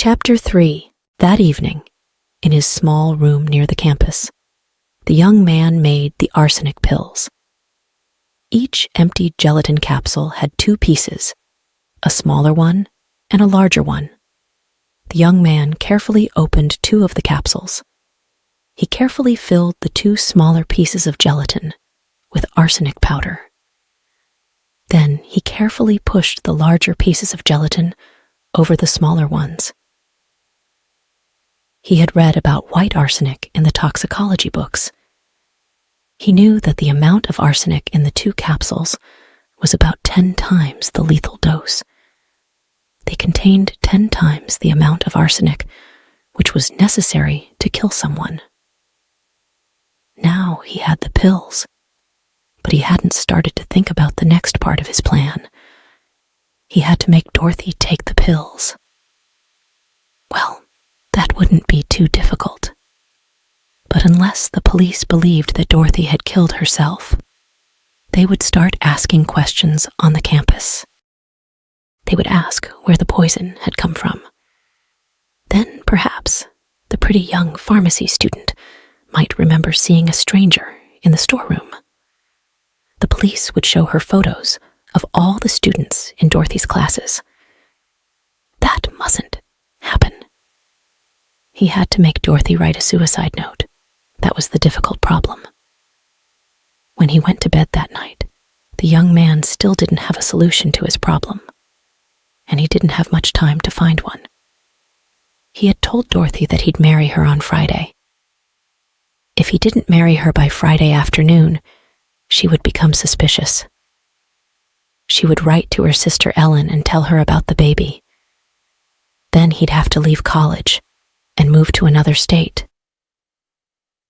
Chapter 3. That evening, in his small room near the campus, the young man made the arsenic pills. Each empty gelatin capsule had two pieces, a smaller one and a larger one. The young man carefully opened two of the capsules. He carefully filled the two smaller pieces of gelatin with arsenic powder. Then he carefully pushed the larger pieces of gelatin over the smaller ones. He had read about white arsenic in the toxicology books. He knew that the amount of arsenic in the two capsules was about 10 times the lethal dose. They contained 10 times the amount of arsenic which was necessary to kill someone. Now he had the pills, but he hadn't started to think about the next part of his plan. He had to make Dorothy take the pills. Well, that wouldn't be too difficult. But unless the police believed that Dorothy had killed herself, they would start asking questions on the campus. They would ask where the poison had come from. Then perhaps the pretty young pharmacy student might remember seeing a stranger in the storeroom. The police would show her photos of all the students in Dorothy's classes. That mustn't happen. He had to make Dorothy write a suicide note. That was the difficult problem. When he went to bed that night, the young man still didn't have a solution to his problem, and he didn't have much time to find one. He had told Dorothy that he'd marry her on Friday. If he didn't marry her by Friday afternoon, she would become suspicious. She would write to her sister Ellen and tell her about the baby. Then he'd have to leave college and move to another state.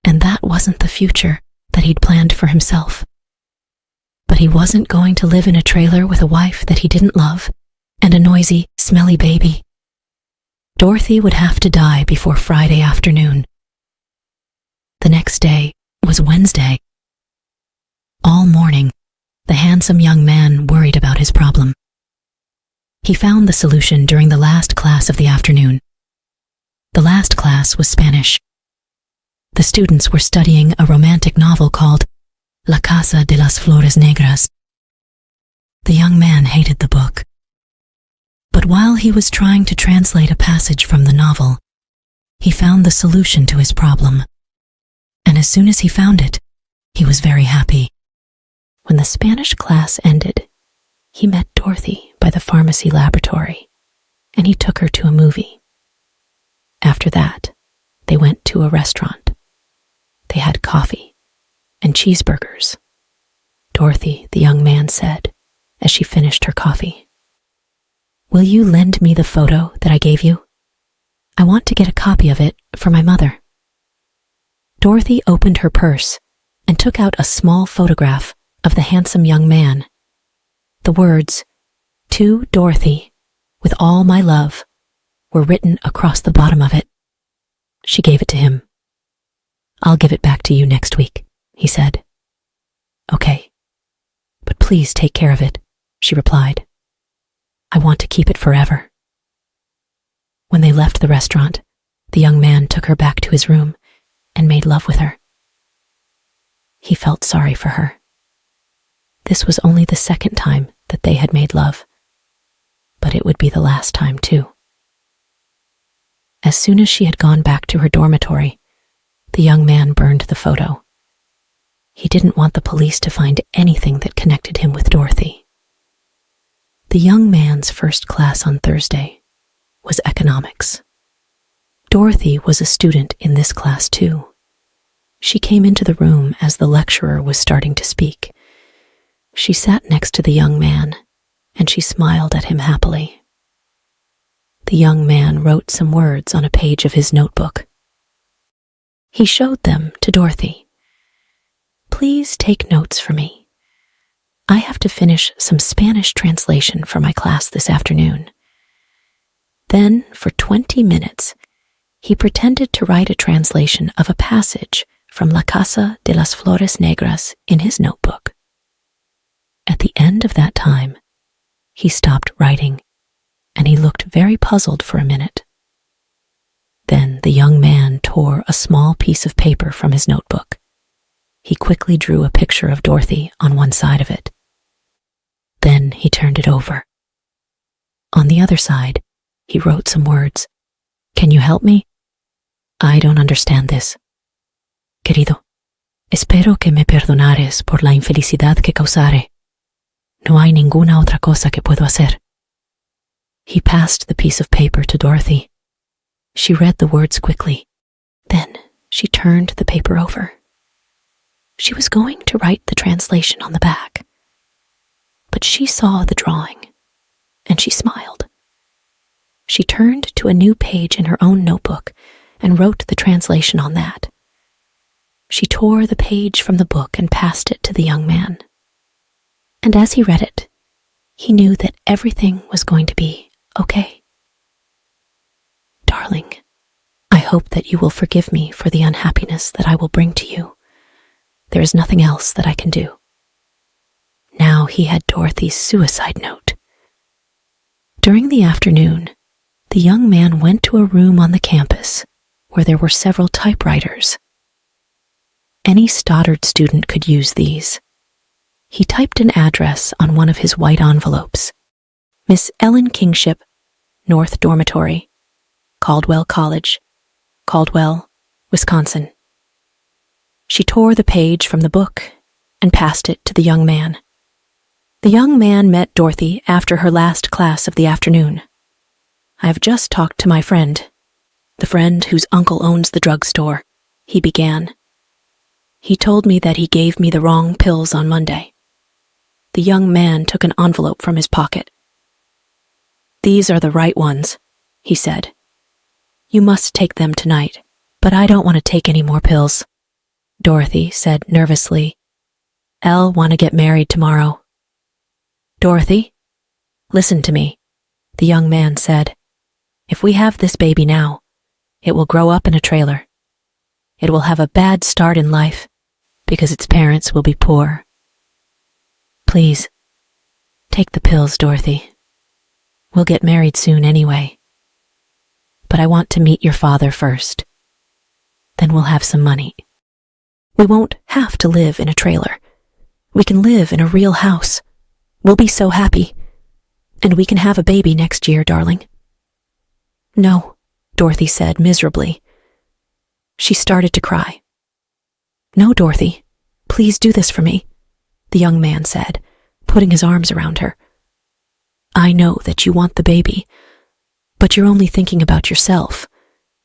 And that wasn't the future that he'd planned for himself. But he wasn't going to live in a trailer with a wife that he didn't love and a noisy, smelly baby. Dorothy would have to die before Friday afternoon. The next day was Wednesday. All morning, the handsome young man worried about his problem. He found the solution during the last class of the afternoon. The last class was Spanish. The students were studying a romantic novel called La Casa de las Flores Negras. The young man hated the book. But while he was trying to translate a passage from the novel, he found the solution to his problem. And as soon as he found it, he was very happy. When the Spanish class ended, he met Dorothy by the pharmacy laboratory, and he took her to a movie. After that, they went to a restaurant. They had coffee and cheeseburgers. Dorothy, the young man said, as she finished her coffee, "Will you lend me the photo that I gave you? I want to get a copy of it for my mother." Dorothy opened her purse and took out a small photograph of the handsome young man. The words, "To Dorothy, with all my love," were written across the bottom of it. She gave it to him. "I'll give it back to you next week," he said. "Okay, but please take care of it," she replied. "I want to keep it forever." When they left the restaurant, the young man took her back to his room and made love with her. He felt sorry for her. This was only the second time that they had made love, but it would be the last time too. As soon as she had gone back to her dormitory, the young man burned the photo. He didn't want the police to find anything that connected him with Dorothy. The young man's first class on Thursday was economics. Dorothy was a student in this class too. She came into the room as the lecturer was starting to speak. She sat next to the young man, and she smiled at him happily. The young man wrote some words on a page of his notebook. He showed them to Dorothy. "Please take notes for me. I have to finish some Spanish translation for my class this afternoon." Then, for 20 minutes, he pretended to write a translation of a passage from La Casa de las Flores Negras in his notebook. At the end of that time, he stopped writing, and he looked very puzzled for a minute. the young man tore a small piece of paper from his notebook. He quickly drew a picture of Dorothy on one side of it. Then he turned it over. On the other side, he wrote some words. "Can you help me? I don't understand this. Querido, espero que me perdonares por la infelicidad que causare. No hay ninguna otra cosa que puedo hacer." He passed the piece of paper to Dorothy. She read the words quickly. Then she turned the paper over. She was going to write the translation on the back, but she saw the drawing, and she smiled. She turned to a new page in her own notebook and wrote the translation on that. She tore the page from the book and passed it to the young man. And as he read it, he knew that everything was going to be okay. "Darling, I hope that you will forgive me for the unhappiness that I will bring to you. There is nothing else that I can do." Now he had Dorothy's suicide note. During the afternoon, the young man went to a room on the campus where there were several typewriters. Any Stoddard student could use these. He typed an address on one of his white envelopes. Miss Ellen Kingship, North Dormitory, Caldwell College, Caldwell, Wisconsin. She tore the page from the book and passed it to the young man. The young man met Dorothy after her last class of the afternoon. "I have just talked to my friend, the friend whose uncle owns the drugstore," he began. "He told me that he gave me the wrong pills on Monday." The young man took an envelope from his pocket. "These are the right ones," he said. "You must take them tonight, but I don't want to take any more pills." Dorothy said nervously, "I'll want to get married tomorrow." "Dorothy, listen to me," the young man said. "If we have this baby now, it will grow up in a trailer. It will have a bad start in life because its parents will be poor. Please, take the pills, Dorothy. We'll get married soon anyway. But I want to meet your father first. Then we'll have some money. We won't have to live in a trailer. We can live in a real house. We'll be so happy. And we can have a baby next year, darling." "No," Dorothy said miserably. She started to cry. "No, Dorothy, please do this for me," the young man said, putting his arms around her. "I know that you want the baby, but you're only thinking about yourself.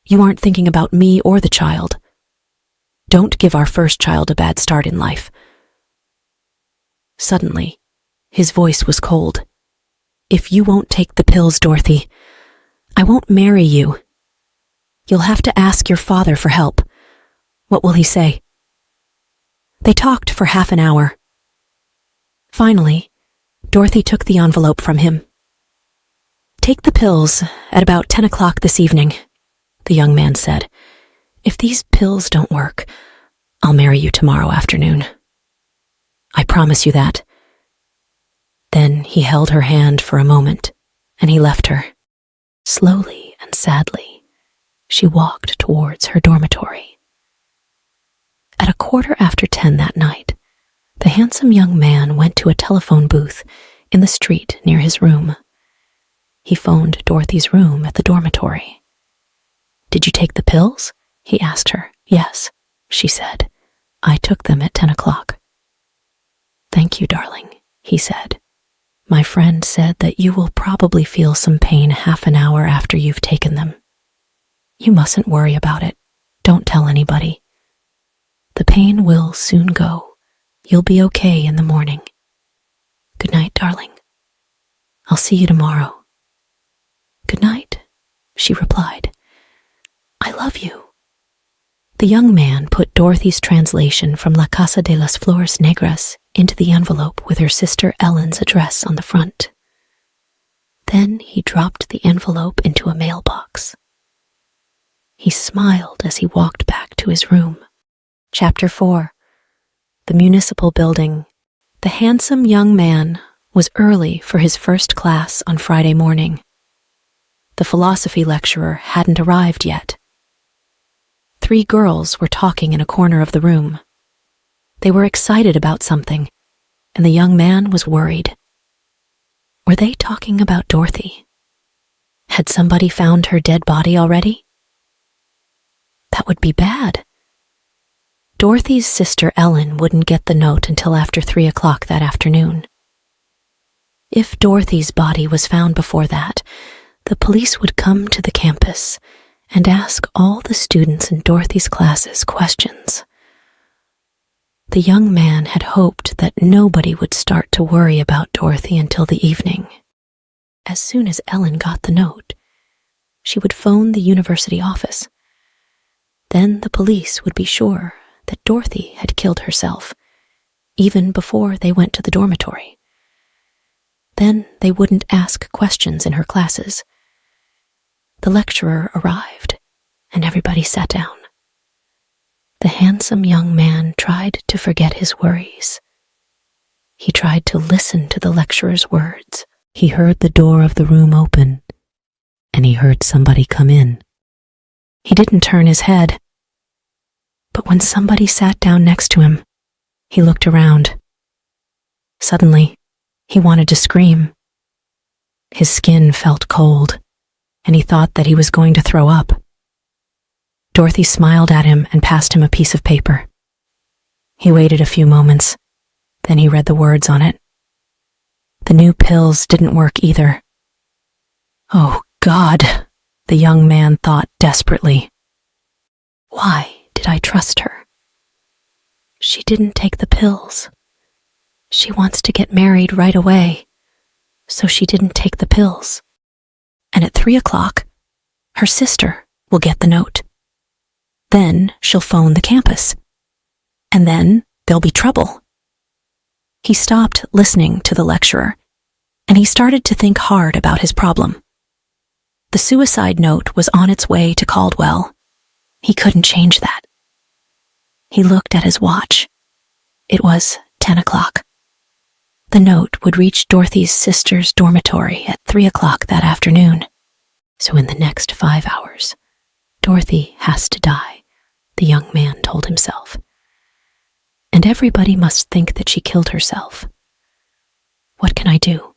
You aren't thinking about me or the child. Don't give our first child a bad start in life." Suddenly, his voice was cold. "If you won't take the pills, Dorothy, I won't marry you. You'll have to ask your father for help. What will he say?" They talked for half an hour. Finally, Dorothy took the envelope from him. "Take the pills at about 10 o'clock this evening," the young man said. "If these pills don't work, I'll marry you tomorrow afternoon. I promise you that." Then he held her hand for a moment, and he left her. Slowly and sadly, she walked towards her dormitory. At 10:15 that night, the handsome young man went to a telephone booth in the street near his room. He phoned Dorothy's room at the dormitory. "Did you take the pills?" he asked her. "Yes," she said. "I took them at 10 o'clock. "Thank you, darling," he said. "My friend said that you will probably feel some pain half an hour after you've taken them. You mustn't worry about it. Don't tell anybody. The pain will soon go. You'll be okay in the morning. Good night, darling. I'll see you tomorrow." "Good night," she replied. "I love you." The young man put Dorothy's translation from La Casa de las Flores Negras into the envelope with her sister Ellen's address on the front. Then he dropped the envelope into a mailbox. He smiled as he walked back to his room. Chapter 4. The Municipal Building. The handsome young man was early for his first class on Friday morning. The philosophy lecturer hadn't arrived yet. 3 girls were talking in a corner of the room. They were excited about something, and the young man was worried. Were they talking about Dorothy? Had somebody found her dead body already? That would be bad. Dorothy's sister Ellen wouldn't get the note until after 3 o'clock that afternoon. If Dorothy's body was found before that, the police would come to the campus and ask all the students in Dorothy's classes questions. The young man had hoped that nobody would start to worry about Dorothy until the evening. As soon as Ellen got the note, she would phone the university office. Then the police would be sure that Dorothy had killed herself, even before they went to the dormitory. Then they wouldn't ask questions in her classes. The lecturer arrived, and everybody sat down. The handsome young man tried to forget his worries. He tried to listen to the lecturer's words. He heard the door of the room open, and he heard somebody come in. He didn't turn his head, but when somebody sat down next to him, he looked around. Suddenly, he wanted to scream. His skin felt cold, and he thought that he was going to throw up. Dorothy smiled at him and passed him a piece of paper. He waited a few moments, then he read the words on it. The new pills didn't work either. Oh, God, the young man thought desperately. Why did I trust her? She didn't take the pills. She wants to get married right away, so she didn't take the pills. And at 3 o'clock, her sister will get the note. Then she'll phone the campus. And then there'll be trouble. He stopped listening to the lecturer, and he started to think hard about his problem. The suicide note was on its way to Caldwell. He couldn't change that. He looked at his watch. It was 10 o'clock. The note would reach Dorothy's sister's dormitory at 3 o'clock that afternoon. So in the next 5 hours, Dorothy has to die, the young man told himself. And everybody must think that she killed herself. What can I do?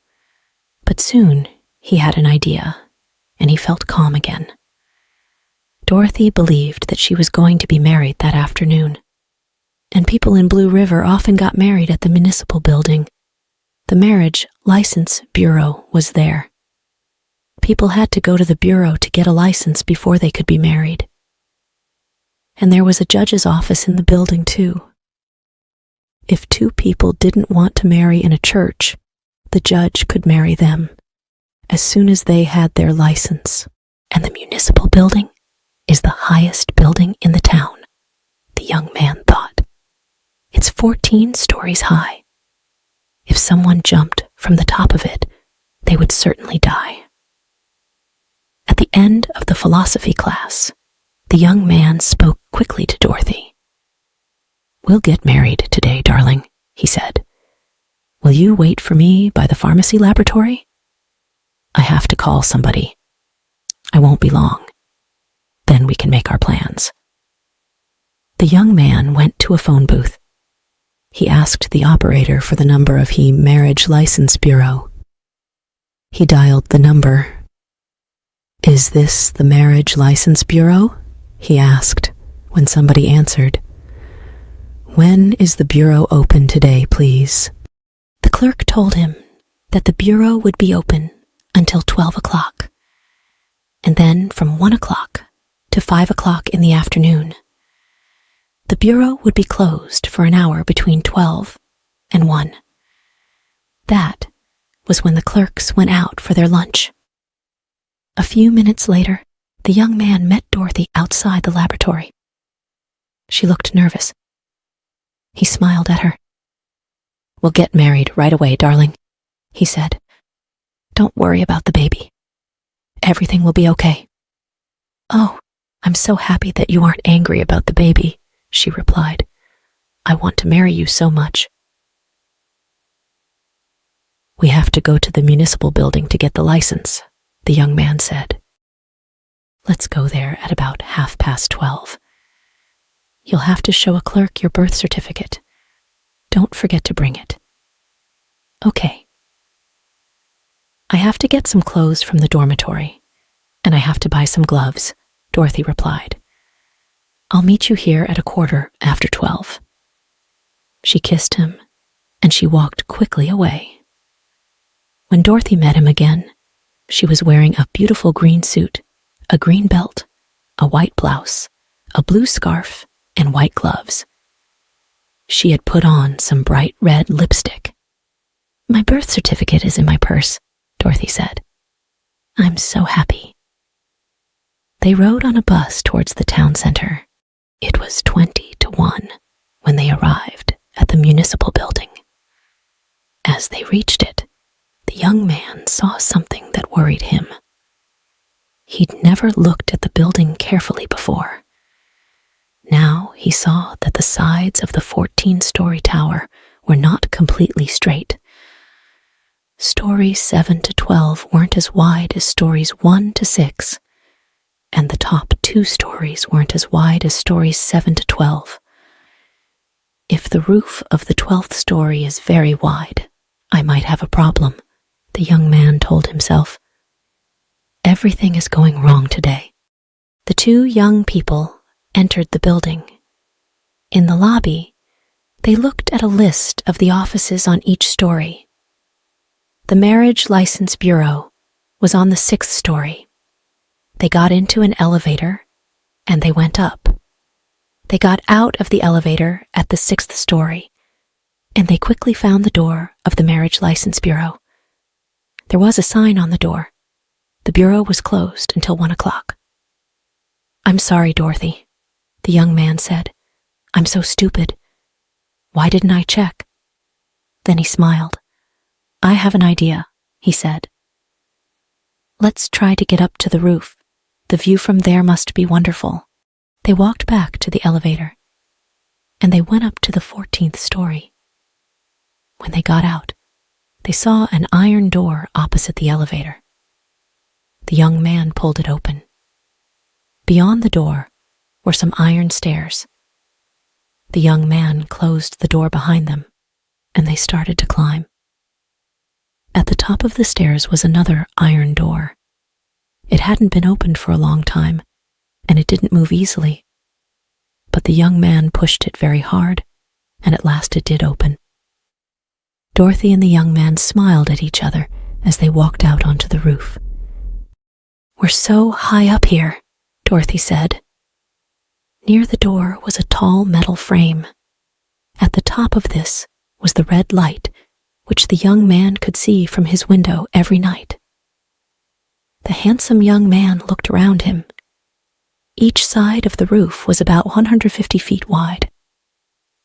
But soon he had an idea, and he felt calm again. Dorothy believed that she was going to be married that afternoon, and people in Blue River often got married at the municipal building. The marriage license bureau was there. People had to go to the bureau to get a license before they could be married. And there was a judge's office in the building too. If 2 people didn't want to marry in a church, the judge could marry them as soon as they had their license. And the municipal building is the highest building in the town, the young man thought. It's 14 stories high. If someone jumped from the top of it, they would certainly die. At the end of the philosophy class, the young man spoke quickly to Dorothy. "We'll get married today, darling," he said. "Will you wait for me by the pharmacy laboratory? I have to call somebody. I won't be long. Then we can make our plans." The young man went to a phone booth. He asked the operator for the number of the Marriage License Bureau. He dialed the number. "Is this the Marriage License Bureau?" he asked when somebody answered. "When is the bureau open today, please?" The clerk told him that the bureau would be open until 12 o'clock, and then from 1 o'clock to 5 o'clock in the afternoon. The bureau would be closed for an hour between 12 and 1. That was when the clerks went out for their lunch. A few minutes later, the young man met Dorothy outside the laboratory. She looked nervous. He smiled at her. "We'll get married right away, darling," he said. "Don't worry about the baby. Everything will be okay." "Oh, I'm so happy that you aren't angry about the baby," she replied. "I want to marry you so much." "We have to go to the municipal building to get the license," the young man said. "Let's go there at about 12:30. You'll have to show a clerk your birth certificate. Don't forget to bring it. Okay. I have to get some clothes from the dormitory, and I have to buy some gloves, Dorothy replied. I'll meet you here at 12:15. She kissed him, and she walked quickly away. When Dorothy met him again, she was wearing a beautiful green suit, a green belt, a white blouse, a blue scarf, and white gloves. She had put on some bright red lipstick. My birth certificate is in my purse, Dorothy said. I'm so happy. They rode on a bus towards the town center. It was 20-1 when they arrived at the municipal building. As they reached it, the young man saw something that worried him. He'd never looked at the building carefully before. Now he saw that the sides of the 14-story tower were not completely straight. Stories 7 to 12 weren't as wide as stories 1 to 6, and the top 2 stories weren't as wide as stories 7 to 12. If the roof of the 12th story is very wide, I might have a problem, the young man told himself. Everything is going wrong today. The 2 young people entered the building. In the lobby, they looked at a list of the offices on each story. The Marriage License Bureau was on the 6th story. They got into an elevator, and they went up. They got out of the elevator at the 6th story, and they quickly found the door of the Marriage License Bureau. There was a sign on the door. The bureau was closed until 1 o'clock. I'm sorry, Dorothy, the young man said. I'm so stupid. Why didn't I check? Then he smiled. I have an idea, he said. Let's try to get up to the roof. The view from there must be wonderful. They walked back to the elevator, and they went up to the 14th story. When they got out, they saw an iron door opposite the elevator. The young man pulled it open. Beyond the door were some iron stairs. The young man closed the door behind them, and they started to climb. At the top of the stairs was another iron door. It hadn't been opened for a long time, and it didn't move easily. But the young man pushed it very hard, and at last it did open. Dorothy and the young man smiled at each other as they walked out onto the roof. We're so high up here, Dorothy said. Near the door was a tall metal frame. At the top of this was the red light, which the young man could see from his window every night. The handsome young man looked around him. Each side of the roof was about 150 feet wide.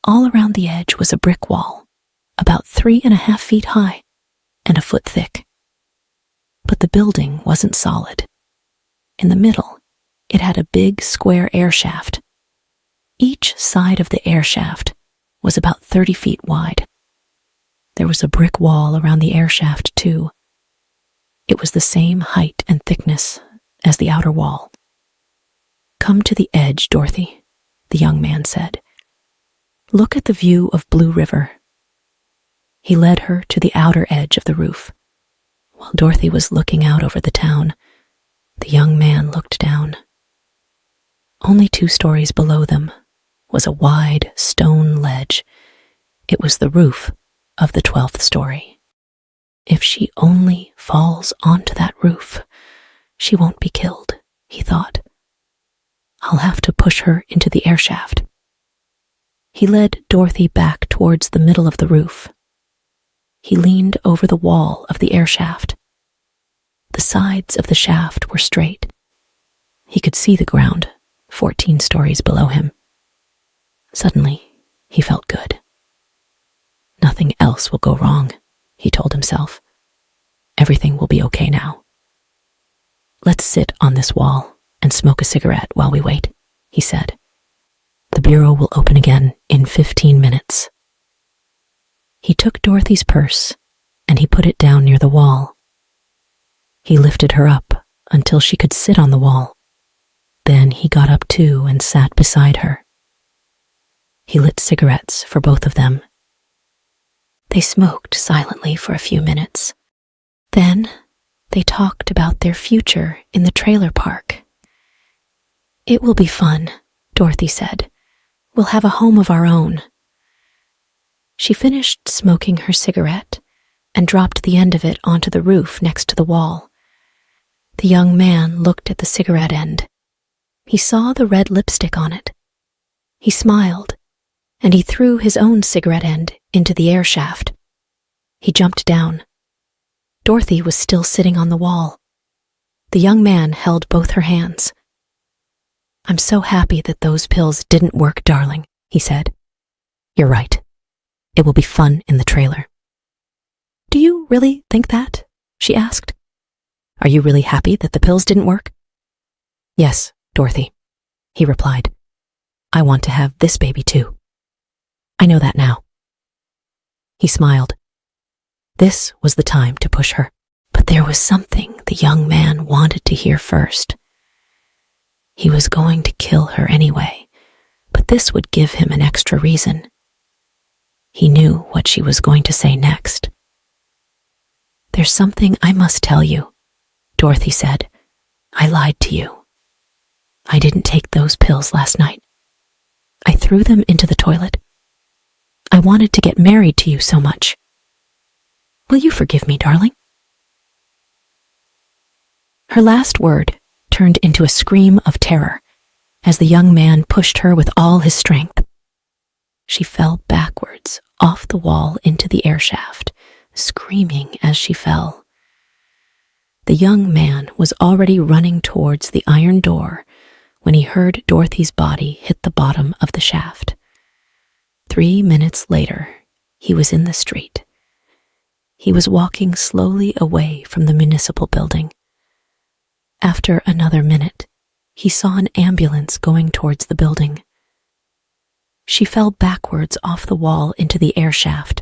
All around the edge was a brick wall, about 3.5 feet high and a foot thick. But the building wasn't solid. In the middle, it had a big square air shaft. Each side of the air shaft was about 30 feet wide. There was a brick wall around the air shaft, too. It was the same height and thickness as the outer wall. Come to the edge, Dorothy, the young man said. Look at the view of Blue River. He led her to the outer edge of the roof. While Dorothy was looking out over the town, the young man looked down. Only 2 stories below them was a wide stone ledge. It was the roof of the 12th story. If she only falls onto that roof, she won't be killed, he thought. I'll have to push her into the air shaft. He led Dorothy back towards the middle of the roof. He leaned over the wall of the air shaft. The sides of the shaft were straight. He could see the ground 14 stories below him. Suddenly, he felt good. Nothing else will go wrong, he told himself. Everything will be okay now. Let's sit on this wall and smoke a cigarette while we wait, he said. The bureau will open again in 15 minutes. He took Dorothy's purse and he put it down near the wall. He lifted her up until she could sit on the wall. Then he got up too and sat beside her. He lit cigarettes for both of them. They smoked silently for a few minutes. Then they talked about their future in the trailer park. "It will be fun," Dorothy said. "We'll have a home of our own." She finished smoking her cigarette and dropped the end of it onto the roof next to the wall. The young man looked at the cigarette end. He saw the red lipstick on it. He smiled, and he threw his own cigarette end into the air shaft. He jumped down. Dorothy was still sitting on the wall. The young man held both her hands. "I'm so happy that those pills didn't work, darling," he said. "You're right. It will be fun in the trailer." "Do you really think that?" she asked. "Are you really happy that the pills didn't work?" "Yes, Dorothy," he replied. "I want to have this baby too. I know that now." He smiled. This was the time to push her. But there was something the young man wanted to hear first. He was going to kill her anyway, but this would give him an extra reason. He knew what she was going to say next. "There's something I must tell you," Dorothy said. "I lied to you. I didn't take those pills last night. I threw them into the toilet. I wanted to get married to you so much. Will you forgive me, darling?" Her last word turned into a scream of terror as the young man pushed her with all his strength. She fell backwards off the wall into the air shaft, screaming as she fell. The young man was already running towards the iron door when he heard Dorothy's body hit the bottom of the shaft. 3 minutes later, he was in the street. He was walking slowly away from the municipal building. After another minute, he saw an ambulance going towards the building. She fell backwards off the wall into the air shaft.